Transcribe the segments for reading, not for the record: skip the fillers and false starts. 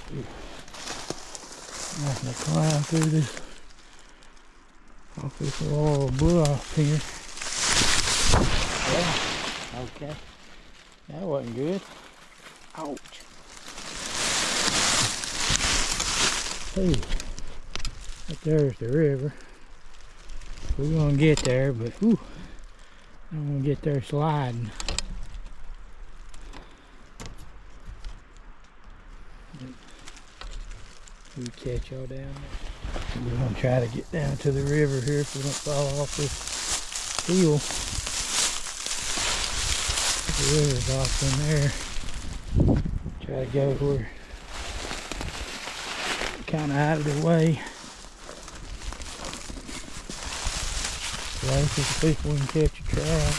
I'm gonna climb through this, off this wall bluff here. Yeah, okay. That wasn't good. Ouch. Hey, right there's the river. We're gonna get there, but whew, I'm gonna get there sliding. We catch y'all down there. We're gonna try to get down to the river here if we don't fall off this hill. The river's off in there. Try to go where kind of out of the way. Places to see if we can catch a trout.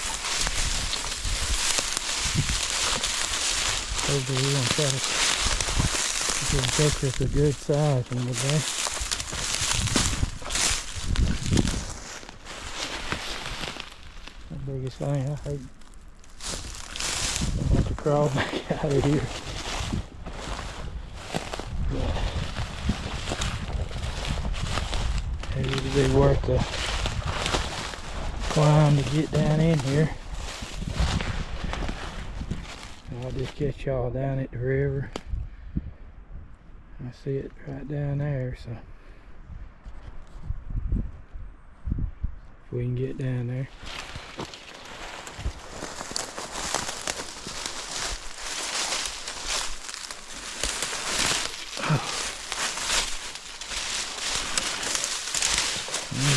Hopefully we're gonna try to catch us a good size one today. The biggest thing I hate. I have to crawl back out of here. Maybe it'd be worth the climb to get down in here. I'll just catch y'all down at the river. I see it right down there, so if we can get down there.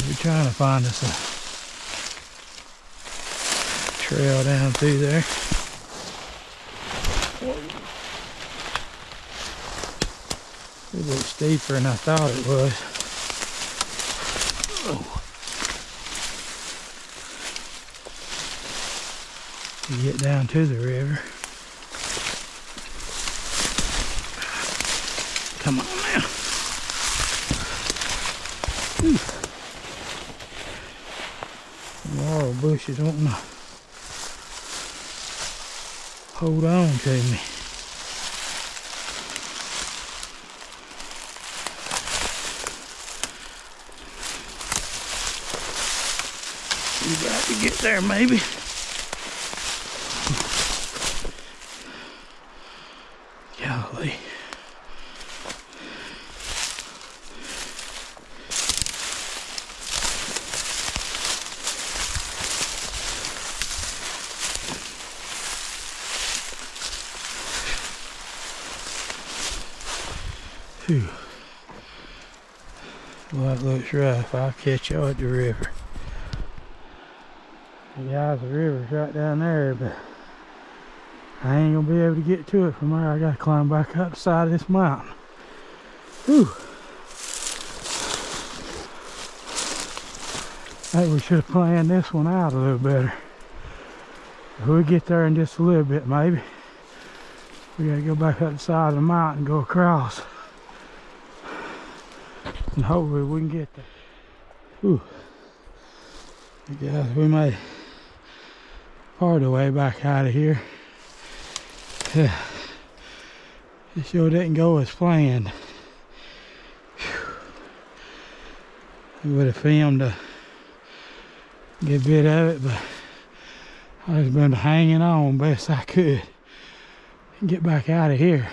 We're trying to find us a trail down through there. It's a bit steeper than I thought it was. To get down to the river. Come on now. Laurel bushes wanting to hold on to me. You got to get there maybe. Golly. Whew. Well, that looks rough. I'll catch y'all at the river. Yeah, the river's right down there, but I ain't gonna be able to get to it from there. I gotta climb back up the side of this mountain. Whew. I think we should have planned this one out a little better. We'll get there in just a little bit, maybe. We gotta go back up the side of the mountain and go across. And hopefully we can get there. Whew. Guys, we made part of the way back out of here. It sure didn't go as planned. We would have filmed a good bit of it, but I've been hanging on best I could and get back out of here.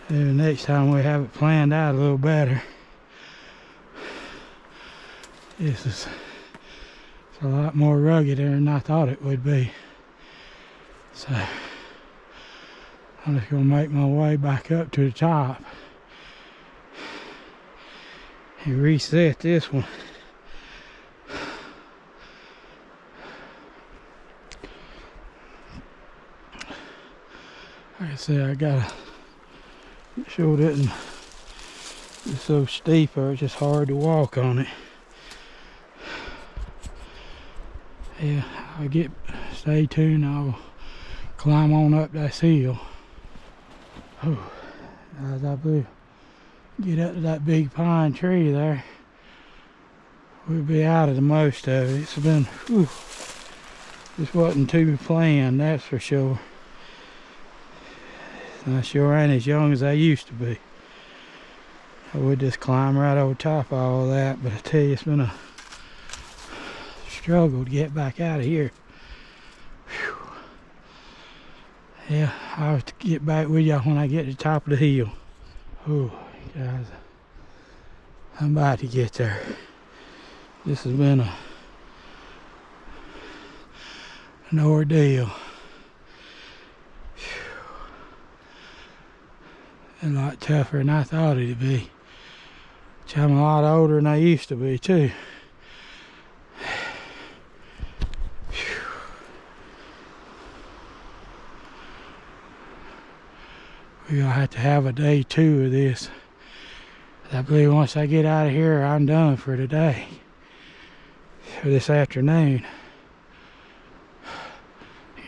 Maybe next time we have it planned out a little better. This is a lot more rugged than I thought it would be. So I'm just gonna make my way back up to the top and reset this one. Like I said, I gotta show it isn't it's so steep or it's just hard to walk on it. Yeah, stay tuned, I'll climb on up that hill. Oh, as I get up to that big pine tree there, we'll be out of the most of it. It's been, whew, this wasn't too planned, that's for sure. And I sure ain't as young as I used to be. I would just climb right over top of all that, but I tell you, it's been a struggle to get back out of here. Whew. Yeah, I'll have to get back with y'all when I get to the top of the hill. Oh, guys, I'm about to get there. This has been an ordeal. And a lot tougher than I thought it'd be. Which I'm a lot older than I used to be too. We're gonna have to have a day 2 of this. I believe once I get out of here, I'm done for today. For this afternoon.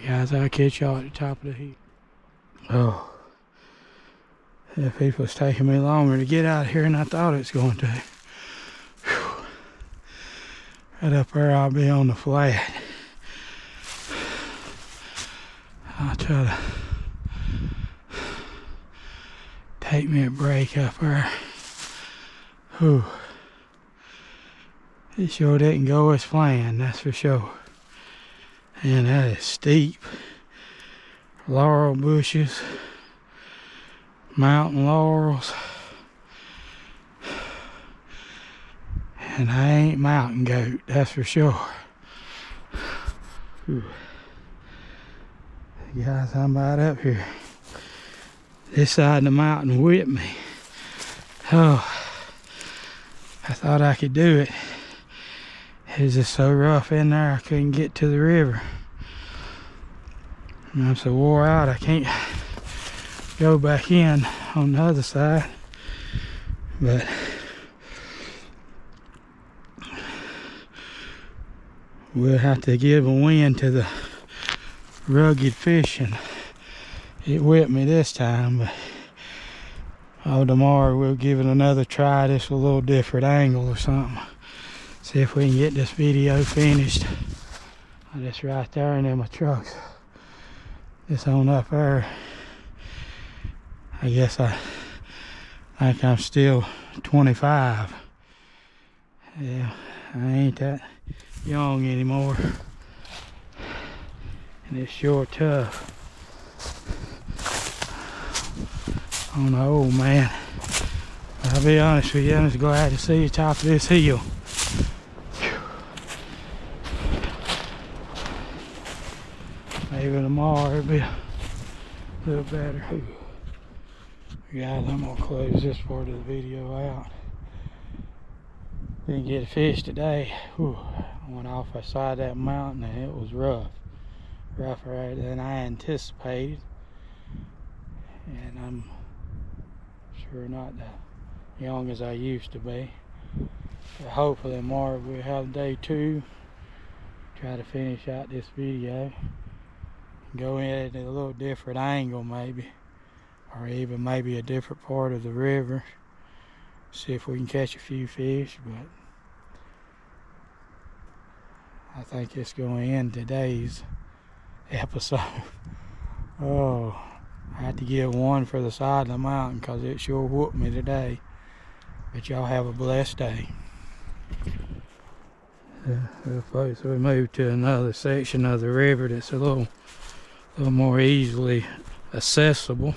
Guys, I'll catch y'all at the top of the hill. Oh. If it was taking me longer to get out of here than I thought it was going to. Whew. Right up there, I'll be on the flat. I'll try to take me a break up there. Whew. It sure didn't go as planned, that's for sure. And that is steep. Laurel bushes. Mountain laurels. And I ain't mountain goat, that's for sure. Whew. Guys, I'm about up here. This side of the mountain whipped me. Oh, I thought I could do it. It was just so rough in there I couldn't get to the river. And I'm so wore out I can't go back in on the other side. But we'll have to give a win to the rugged fishing. It whipped me this time, but tomorrow we'll give it another try, just a little different angle or something. See if we can get this video finished. Just right there, and then my truck's just on up there. I guess I think I'm still 25. Yeah, I ain't that young anymore. And it's sure tough on the old man. But I'll be honest with you, I'm just glad to see the top of this hill. Maybe tomorrow it'll be a little better. Guys, I'm gonna close this part of the video out. Didn't get a fish today. Whew. I went off the side of that mountain and it was rough. Rougher than I anticipated. And I'm sure not that young as I used to be. But hopefully tomorrow we'll have day 2. Try to finish out this video. Go in at a little different angle maybe. Or even maybe a different part of the river. See if we can catch a few fish. But I think it's going to end today's episode. Oh, I had to give one for the side of the mountain because it sure whooped me today. But y'all have a blessed day. Folks, we moved to another section of the river that's a little more easily accessible.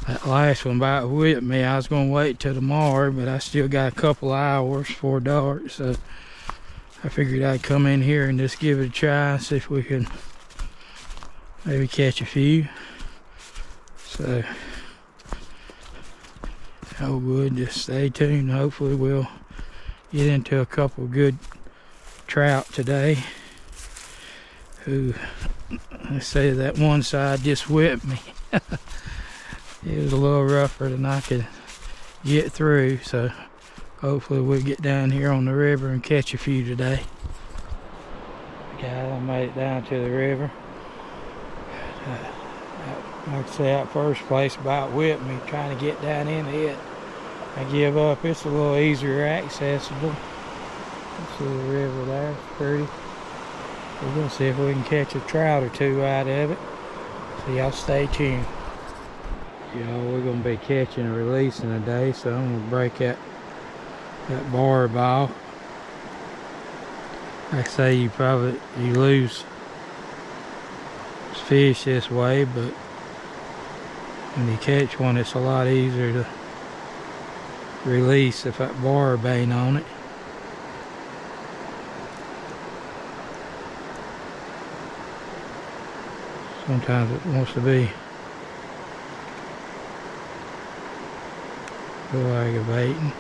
That last one about whipped me. I was going to wait till tomorrow, but I still got a couple hours before dark, so I figured I'd come in here and just give it a try, see if we can maybe catch a few. So I would just stay tuned. Hopefully we'll get into a couple good trout today. Who, let's say that one side just whipped me. It was a little rougher than I could get through, so hopefully we'll get down here on the river and catch a few today. Guys, I made it down to the river. Like I say, that first place about whipped me, trying to get down in it. I give up. It's a little easier accessible. See the river there, it's pretty. We're gonna see if we can catch a trout or two out of it. So y'all stay tuned. Y'all, we're gonna be catching and releasing today, so I'm gonna break that barb off. Like I say, you lose fish this way, but when you catch one, it's a lot easier to release if that barb ain't on it. Sometimes it wants to be aggravating.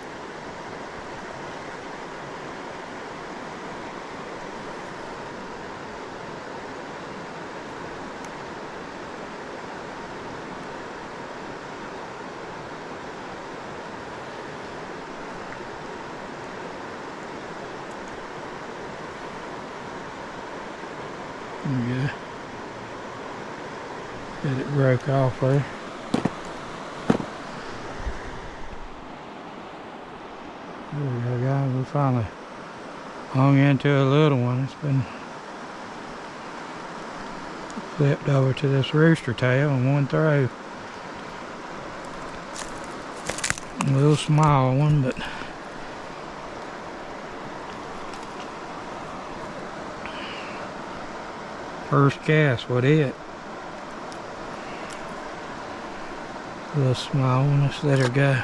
Yeah, and it broke off there. There we go, guys. We finally hung into a little one. It's been flipped over to this rooster tail in one throw. A little small one, but first cast with it. A little small one. Let's let her go.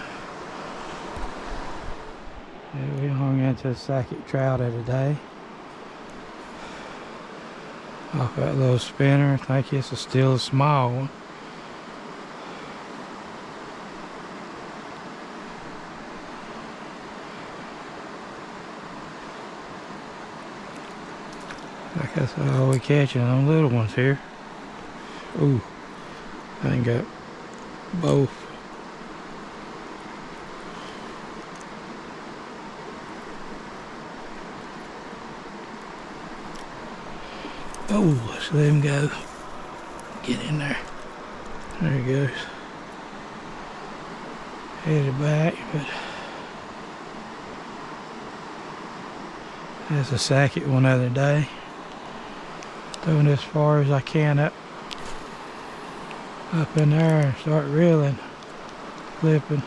Yeah, we hung into a second trout of the day. Off that little spinner. I think it's still a small one. I guess all we catching on little ones here. Ooh, I ain't got both. Oh, let's let him go. Get in there. There he goes. Headed back, but that's the second one of the day. Throwing as far as I can up in there and start reeling, flipping.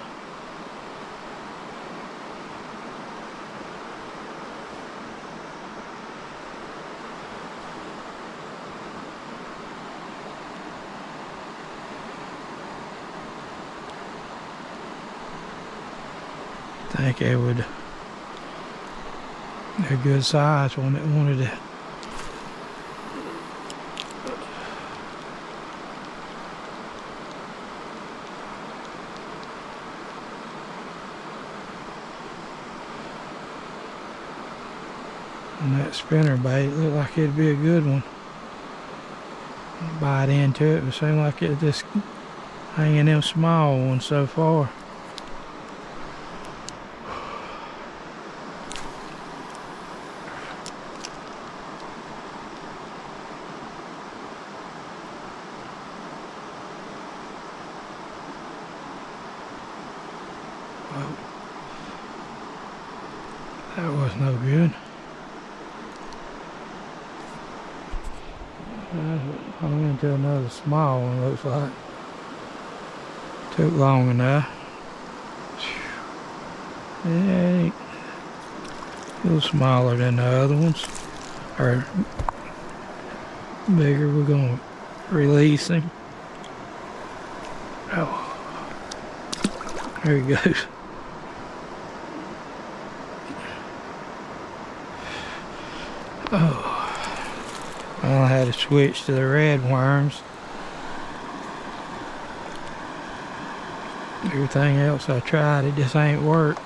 I think they're good size when it wanted to. And that spinner bait looked like it'd be a good one. Bite into it, but seemed like it just hanging them small ones so far. Oh, that was no good. Hung into another small one, looks like. Took long enough. Yeah, a little smaller than the other ones. Or bigger. We're going to release him. Oh, there he goes. Oh. I had to switch to the red worms. Everything else I tried, it just ain't worked.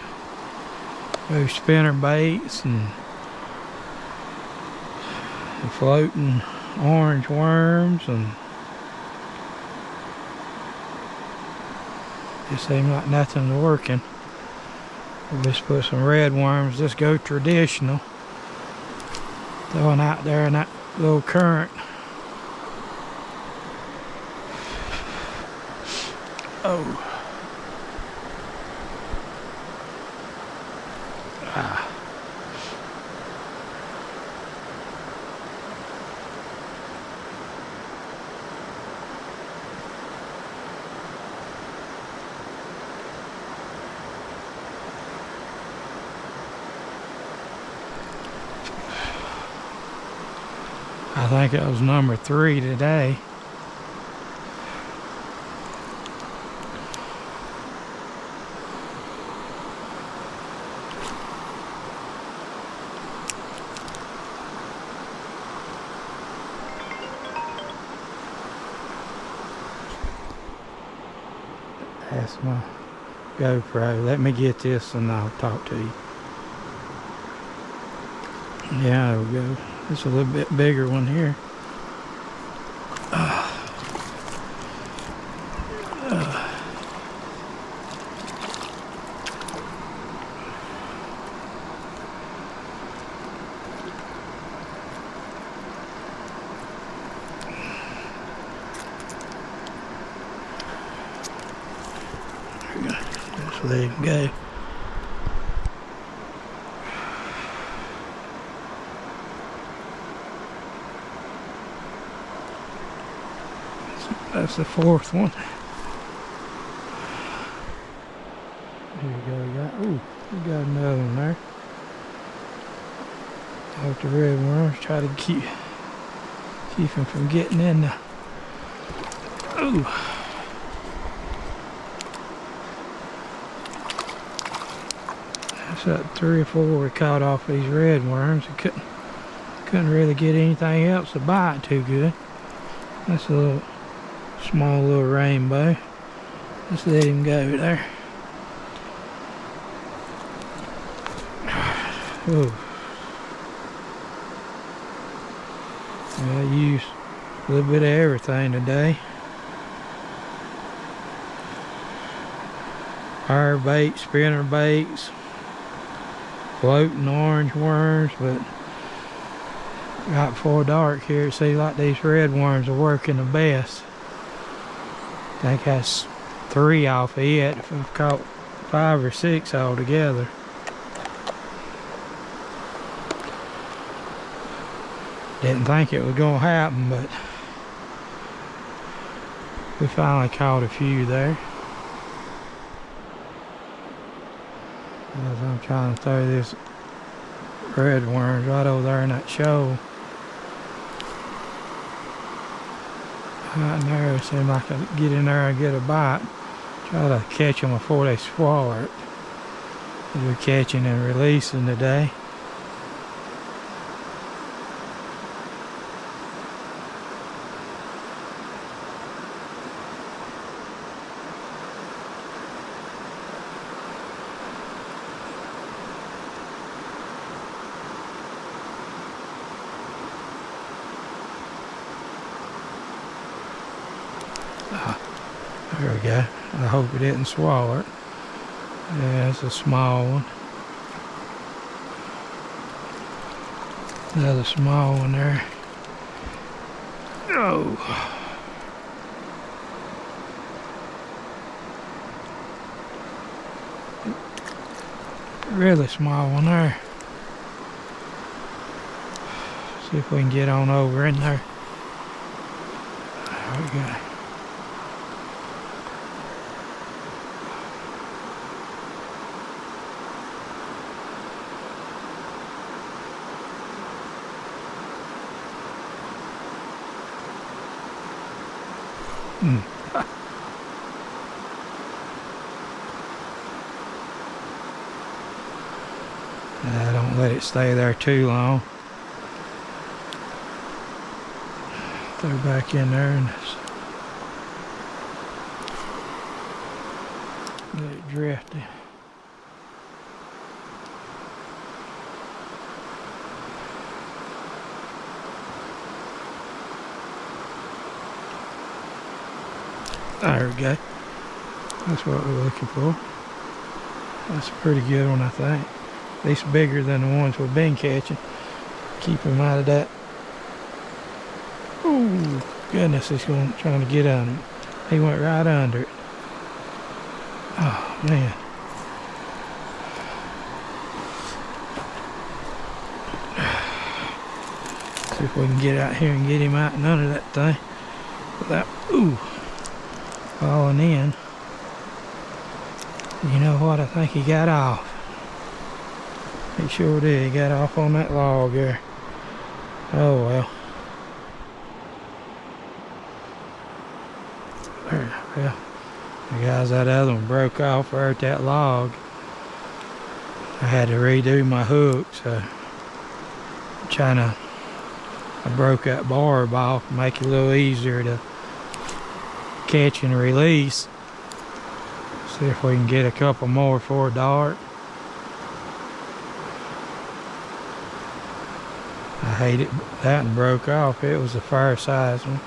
Those spinner baits and the floating orange worms, and just seemed like nothing was working. We'll just put some red worms, just go traditional. Throwing out there in that little current. Oh. Ah. I think it was number 3 today. That's my GoPro. Let me get this and I'll talk to you. Yeah, there we go. It's a little bit bigger one here. Just let him go. That's the 4th one. Here we go. We got another one there. Hope the red worms try to keep him from getting in the. Ooh. That's that 3 or 4 we caught off these red worms. We couldn't really get anything else to bite too good. That's a little small little rainbow. Just let him go there. Ooh. I used a little bit of everything today. Fire bait, spinner baits, floating orange worms, but right before dark here it seems like these red worms are working the best. I think that's 3 off of it. I've caught 5 or 6 altogether. Didn't think it was gonna happen, but we finally caught a few there. As I'm trying to throw this red worms right over there in that shoal. Right in there, it seems like I could get in there and get a bite. Try to catch them before they swallow. We're catching and releasing today. There we go. I hope it didn't swallow it. Yeah, it's a small one. Another small one there. Oh. Really small one there. See if we can get on over in there. There we go. Don't let it stay there too long. Throw back in there and let it drift. There we go. That's what we're looking for. That's a pretty good one, I think. At least bigger than the ones we've been catching. Keep him out of that. Oh goodness, he's trying to get under it. He went right under it. Oh man. See if we can get out here and get him out and under that thing without falling in. You know what? I think he got off. He sure did. He got off on that log there. Oh well. Well, guys, that other one broke off there at that log. I had to redo my hook, so I broke that barb off, make it a little easier to catch and release. See if we can get a couple more for a dart. I hate it. That one broke off. It was a fair size one.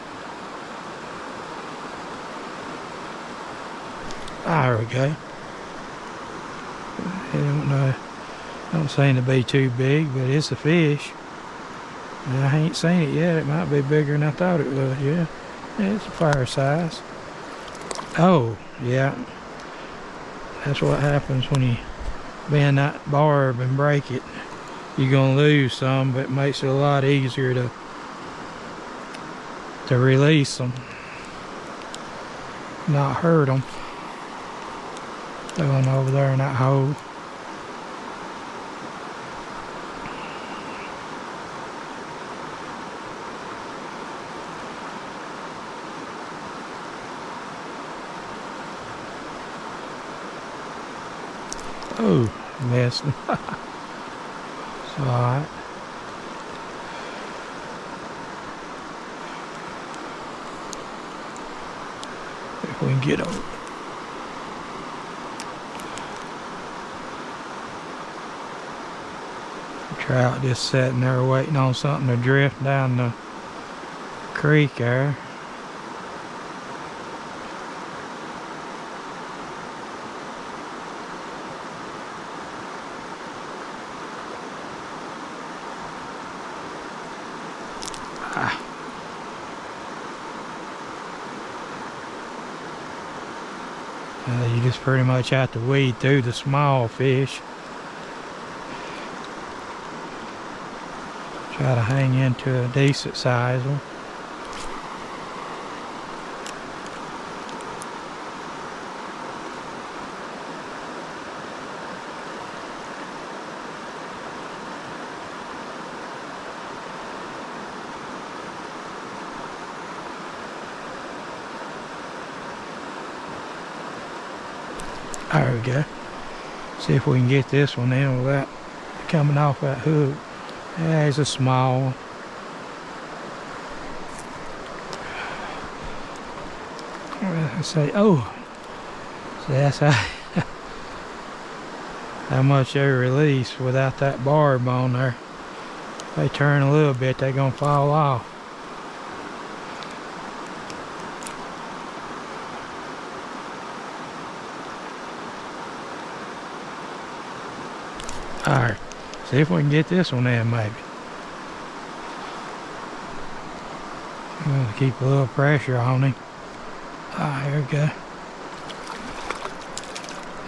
There we go. Don't seem to be too big, but it's a fish. And I ain't seen it yet. It might be bigger than I thought it was. Yeah, it's a fair size. Oh, yeah. That's what happens when you bend that barb and break it. You're gonna lose some, but it makes it a lot easier to release them, not hurt them. Going over there in that hole. Oh, missed him. It's alright. If we can get over. Trout just sitting there waiting on something to drift down the creek there. You just pretty much have to weed through the small fish. Try to hang into a decent size one. There we go. See if we can get this one in without coming off that hook. There's a small one. I say, oh, so that's how much they release without that barb on there. If they turn a little bit, they're gonna fall off. Alright, see if we can get this one in maybe. I'm going to keep a little pressure on him. Ah, here we go.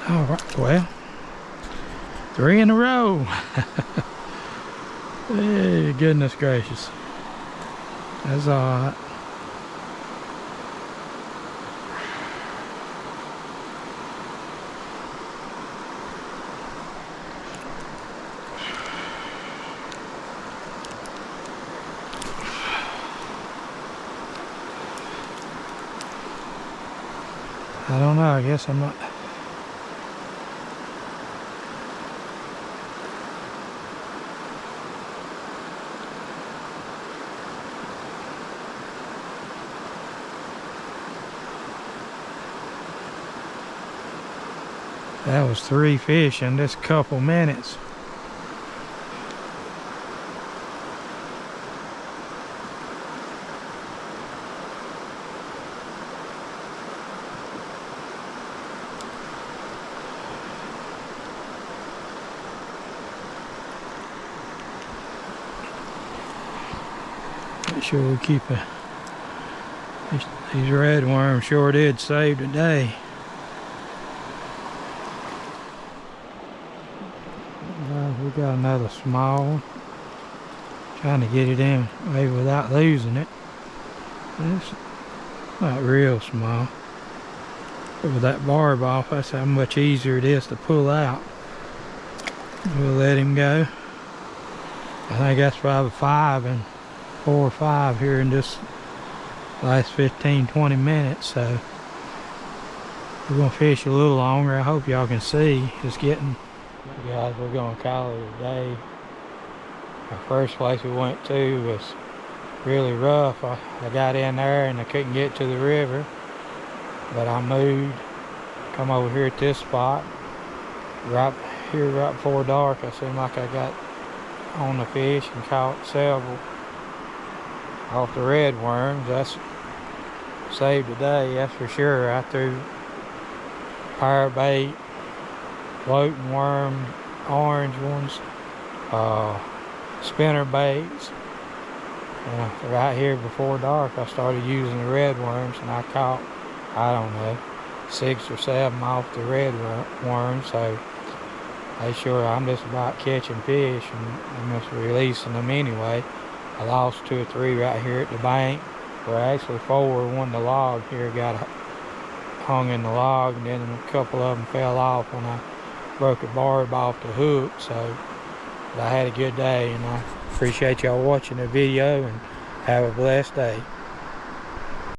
Alright, well, 3 in a row. Hey, goodness gracious. That's alright. I don't know, I guess I'm not. That was 3 fish in just a couple minutes. Make sure we keep these red worms sure did save the day. We got another small one. Trying to get it in maybe without losing it. It's not real small. But with that barb off, that's how much easier it is to pull out. We'll let him go. I think that's probably 4 or 5 here in this last 15-20 minutes, so We're gonna fish a little longer. I hope y'all can see. It's getting, guys, we're gonna call it a day. The first place we went to was really rough. I got in there and I couldn't get to the river, but I moved, come over here at this spot. Right here, right before dark, I seemed like I got on the fish and caught several off the red worms. That's saved the day, that's for sure. I threw power bait, floating worm, orange ones, spinner baits. Right here before dark, I started using the red worms, and I caught, I don't know, 6 or 7 off the red worms. So I'm just about catching fish, and I'm just releasing them anyway. I lost 2 or 3 right here at the bank, where actually 4, one the log here got hung in the log, and then a couple of them fell off when I broke a barb off the hook. So I had a good day, and I appreciate y'all watching the video, and have a blessed day.